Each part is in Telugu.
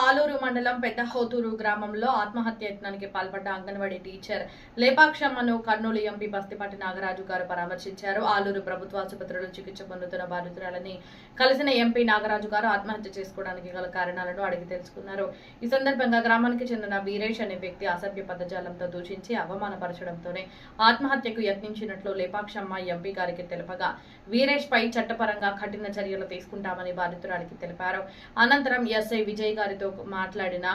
ఆలూరు మండలం పెద్దహోతూరు గ్రామంలో ఆత్మహత్య యత్నానికి పాల్పడ్డ అంగన్వాడీ టీచర్ లేపాక్షమ్మను కర్నూలు ఎంపీ బస్తిపాటి నాగరాజు గారు పరామర్శించారు. ఆలూరు ప్రభుత్వ ఆసుపత్రిలో చికిత్స పొందుతున్న బాధితురాలని కలిసిన ఎంపీ నాగరాజు గారు ఆత్మహత్య చేసుకోవడానికి గల కారణాలను అడిగి తెలుసుకున్నారు. ఈ సందర్భంగా గ్రామానికి చెందిన వీరేష్ అనే వ్యక్తి అసభ్య పదజాలంతో దూషించి అవమానపరచడంతోనే ఆత్మహత్యకు యత్నించినట్లు లేపాక్షమ్మ ఎంపీ గారికి తెలుపగా వీరేష్ పై చట్టపరంగా కఠిన చర్యలు తీసుకుంటామని బాధితురాలికి తెలిపారు. అనంతరం ఎస్ఐ విజయ్ గారితో మాట్లాడిన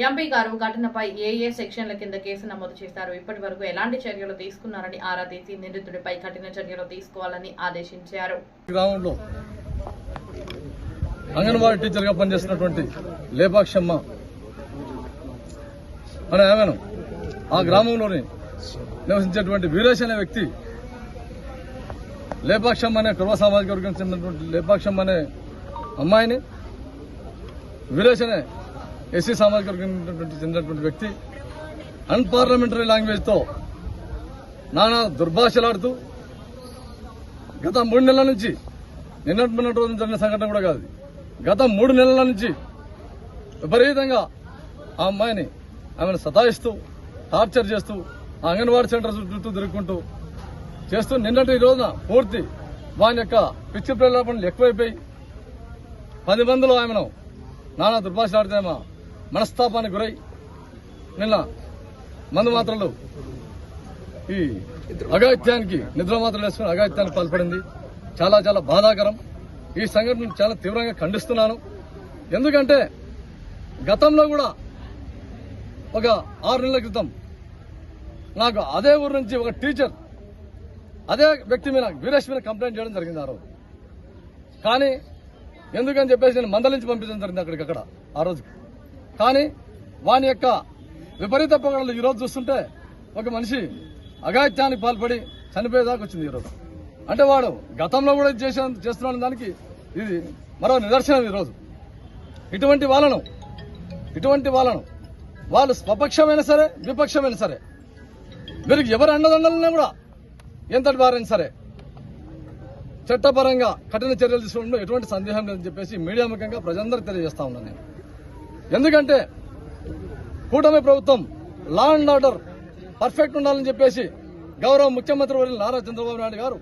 ఎంపీ గారు ఘటనపై ఏ సెక్షన్ల కింద కేసు నమోదు చేశారు, ఇప్పటి వరకు ఎలాంటి చర్యలు తీసుకున్నారని ఆరా తీసి నిందితుడిపై కఠిన చర్యలు తీసుకోవాలని ఆదేశించారు. గ్రామంలో అంగన్వాడీ టీచర్ గా పనిచేస్తున్నటువంటి లేపాక్షమ్మ అనే ఆమెను ఆ గ్రామంలోని నివసించేటువంటి వీరేష్ అనే వ్యక్తి లేపాక్షమ్మ అనే కుర్వ సామాజిక వర్గం చెందినటువంటి లేపాక్షమ్మ అనే అమ్మాయిని వీరేష్ అనే ఎస్సీ సామాజిక వర్గం చెందినటువంటి వ్యక్తి అన్పార్లమెంటరీ లాంగ్వేజ్ తో నానా దుర్భాషలాడుతూ గత 3 నెలల నుంచి నిన్నటి రోజు జరిగిన సంఘటన కూడా కాదు, గత 3 నెలల నుంచి విపరీతంగా ఆ అమ్మాయిని ఆమెను సతాయిస్తూ టార్చర్ చేస్తూ ఆ అంగన్వాడీ సెంటర్ చుట్టూ తిరుగుకుంటూ చేస్తూ నిన్నటి రోజున పూర్తి వాని యొక్క పిచ్చి ప్రలోభనలు ఎక్కువైపోయి 10 మందిలో ఆమెను నానా దుర్భాషలాడితే మనస్తాపానికి గురై నిన్న మందు మాత్రలు ఈ అఘాయిత్యానికి నిద్ర మాత్రలు వేసుకుని అఘాయిత్యానికి పాల్పడింది. చాలా చాలా బాధాకరం. ఈ సంఘటన చాలా తీవ్రంగా ఖండిస్తున్నాను. ఎందుకంటే గతంలో కూడా ఒక 6 నెలల క్రితం నాకు అదే ఊరు నుంచి ఒక టీచర్ అదే వ్యక్తి మీద వీరేష్ మీద కంప్లైంట్ చేయడం జరిగింది ఆ రోజు. కానీ ఎందుకని చెప్పేసి నేను మందలించి పంపించడం జరిగింది అక్కడికక్కడ ఆ రోజు. కానీ వాని యొక్క విపరీత పొగడలు ఈ రోజు చూస్తుంటే ఒక మనిషి అఘాయిత్యానికి పాల్పడి చనిపోయేదాకా వచ్చింది ఈ రోజు. అంటే వాడు గతంలో కూడా చేస్తున్న దానికి ఇది మరో నిదర్శనం. ఈ రోజు ఇటువంటి వాళ్ళను వాళ్ళు స్వపక్షమైనా సరే విపక్షమైనా సరే వీరికి ఎవరు అండదండలన్నా కూడా ఎంతటి వారైనా సరే చట్టపరంగా కఠిన చర్యలు తీసుకోవడంలో ఎటువంటి సందేహం లేదని చెప్పేసి మీడియా ముఖంగా ప్రజలందరికీ తెలియజేస్తా ఉన్నాను నేను. ఎందుకంటే కూటమి ప్రభుత్వం లా అండ్ ఆర్డర్ పర్ఫెక్ట్ ఉండాలని చెప్పేసి గౌరవ ముఖ్యమంత్రి వర్యులు నారా చంద్రబాబు నాయుడు గారు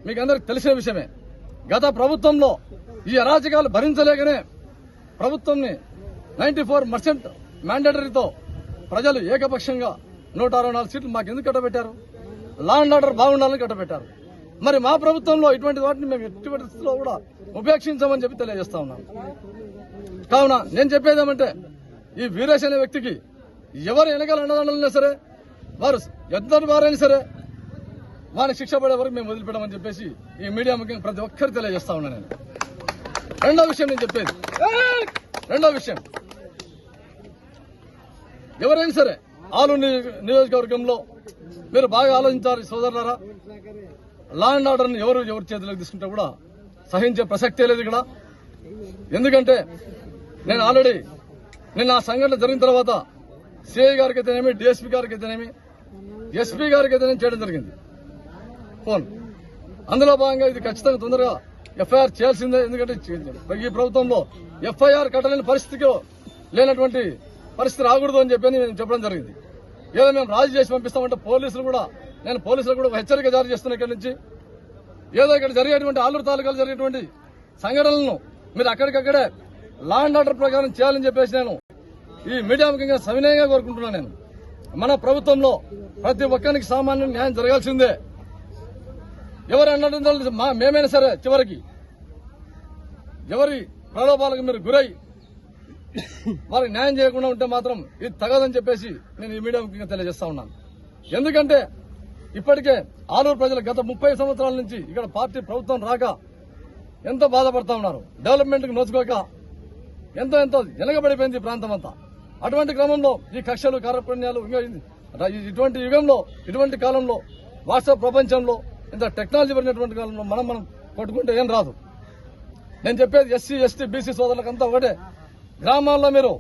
మీకు అందరికి తెలిసిన విషయమే. గత ప్రభుత్వంలో ఈ అరాచకాలు భరించలేకనే ప్రభుత్వంని 94% మ్యాండేటరీతో ప్రజలు ఏకపక్షంగా 164 సీట్లు మాకెందుకు కట్టబెట్టారు? లా అండ్ ఆర్డర్ బాగుండాలని కట్టబెట్టారు. మరి మా ప్రభుత్వంలో ఇటువంటి వాటిని మేము ఎట్టి పరిస్థితుల్లో కూడా ఉపేక్షించామని చెప్పి తెలియజేస్తా ఉన్నాం. కావున నేను చెప్పేదేమంటే ఈ వీరేష్ అనే వ్యక్తికి ఎవరు వెనకాల అండదండలైనా సరే వారు ఎంతటి వారైనా సరే వారికి శిక్ష పడే వరకు మేము వదిలిపెట్టమని చెప్పేసి ఈ మీడియా ముఖ్యంగా ప్రతి ఒక్కరు తెలియజేస్తా ఉన్నా నేను. రెండో విషయం నేను చెప్పేది, ఎవరైనా సరే ఆలూరు నియోజకవర్గంలో మీరు బాగా ఆలోచించాలి సోదరులారా. లా అండ్ ఆర్డర్ ని ఎవరి చేతిలోకి తీసుకుంటే కూడా సహించే ప్రసక్తే లేదు ఇక్కడ. ఎందుకంటే నేను ఆల్రెడీ నిన్న ఆ సంఘటన జరిగిన తర్వాత సిఐ గారికి అయితేనేమి, డిఎస్పీ గారికి అయితేనేమి, ఎస్పీ గారికి అయితేనేమి చేయడం జరిగింది ఫోన్. అందులో భాగంగా ఇది ఖచ్చితంగా తొందరగా ఎఫ్ఐఆర్ చేయాల్సిందే. ఎందుకంటే ఈ ప్రభుత్వంలో ఎఫ్ఐఆర్ కట్టలేని పరిస్థితికి లేనటువంటి పరిస్థితి రాకూడదు అని చెప్పి నేను చెప్పడం జరిగింది. ఏదో మేము రాజీ చేసి పంపిస్తామంటే నేను పోలీసులకు కూడా హెచ్చరిక జారీ చేస్తున్నా. ఇక్కడి నుంచి ఏదో ఇక్కడ జరిగేటువంటి ఆలూరు తాలూకాలు జరిగేటువంటి సంఘటనలను మీరు అక్కడికక్కడే లా అండ్ ఆర్డర్ ప్రకారం చేయాలని చెప్పేసి నేను ఈ మీడియా ముఖ్యంగా సవినయంగా కోరుకుంటున్నాను. నేను మన ప్రభుత్వంలో ప్రతి ఒక్కరికి సామాన్య న్యాయం జరగాల్సిందే. ఎవరు అన్నట్టు మేమైనా సరే చివరికి ఎవరి ప్రలోభాలకు మీరు గురై వారికి న్యాయం చేయకుండా ఉంటే మాత్రం ఇది తగదని చెప్పేసి నేను ఈ మీడియా ముఖ్యంగా తెలియజేస్తా ఉన్నాను. ఎందుకంటే ఇప్పటికే ఆలూరు ప్రజలు గత 30 సంవత్సరాల నుంచి ఇక్కడ పార్టీ ప్రభుత్వం రాక ఎంతో బాధపడతా ఉన్నారు. డెవలప్మెంట్ కు నోచుకోక ఎంతో వెనకబడిపోయింది ఈ ప్రాంతం అంతా. అటువంటి క్రమంలో ఈ కక్షలు కార్పణ్యాలు ఇటువంటి యుగంలో, ఇటువంటి కాలంలో, వాట్సాప్ ప్రపంచంలో, ఇంత టెక్నాలజీ పెరిగినటువంటి కాలంలో మనం కొట్టుకుంటే ఏం రాదు. నేను చెప్పేది ఎస్సీ, ఎస్టీ, బీసీ సోదరులకంతా ఒకటే, గ్రామాల్లో మీరు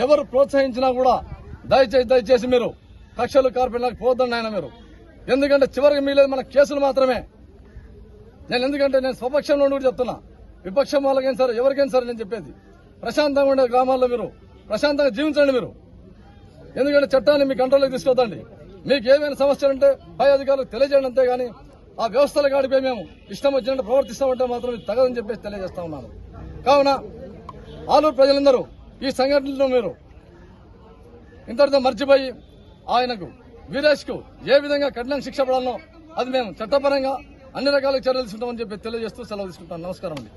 ఎవరు ప్రోత్సహించినా కూడా దయచేసి మీరు కక్షలు కార్పణ్యాలకు పోద్దండి ఆయన మీరు. ఎందుకంటే చివరికి మీలేదు మన కేసులు మాత్రమే. ఎందుకంటే నేను స్వపక్షంలో కూడా చెప్తున్నా, విపక్షం వాళ్ళకైనా సరే ఎవరికైనా సరే నేను చెప్పేది ప్రశాంతంగా ఉండే గ్రామాల్లో మీరు ప్రశాంతంగా జీవించండి మీరు. ఎందుకంటే చట్టాన్ని మీ కంట్రోల్లోకి తీసుకొద్దండి. మీకు ఏమైనా సమస్యలు ఉంటే పై అధికారులకు తెలియజేయండి, అంతేగాని ఆ వ్యవస్థలు గాడిపై మేము ఇష్టం వచ్చినట్టు ప్రవర్తిస్తామంటే మాత్రం ఇది తగదని చెప్పేసి తెలియజేస్తా ఉన్నాను. కావున ఆలూరు ప్రజలందరూ ఈ సంఘటనలో మీరు ఇంతటితో మర్చిపోయి ఆయనకు వీరేష్ కు ఏ విధంగా కఠిన శిక్ష పడాలనో అది మేము చట్టపరంగా అన్ని రకాల చర్యలు తీసుకుంటామని చెప్పి తెలియజేస్తూ సెలవు తీసుకుంటాను. నమస్కారం అండి.